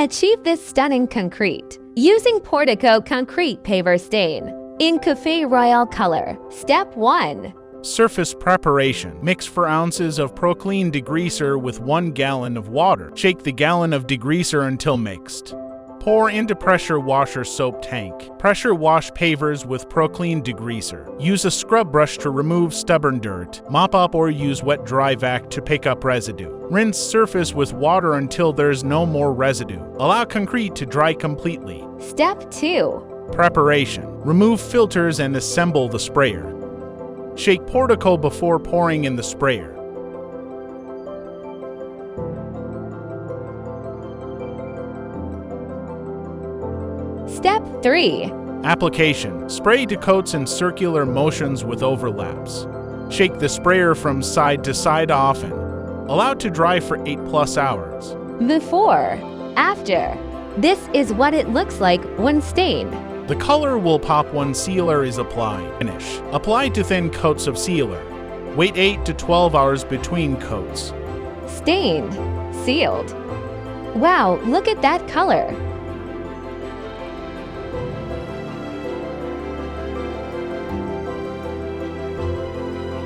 Achieve this stunning concrete using Portico concrete paver stain in Cafe Royale color. Step 1. Surface preparation. Mix 4 ounces of Proclean degreaser with 1 gallon of water. Shake the gallon of degreaser until mixed. Pour into pressure washer soap tank. Pressure wash pavers with Proclean degreaser. Use a scrub brush to remove stubborn dirt. Mop up or use wet dry vac to pick up residue. Rinse surface with water until there's no more residue. Allow concrete to dry completely. Step 2. Preparation. Remove filters and assemble the sprayer. Shake Portico before pouring in the sprayer. Step 3. Application. Spray to coats in circular motions with overlaps. Shake the sprayer from side to side often. Allow to dry for 8+ hours. Before. After. This is what it looks like when stained. The color will pop when sealer is applied. Finish. Apply to thin coats of sealer. Wait 8 to 12 hours between coats. Stained. Sealed. Wow, look at that color.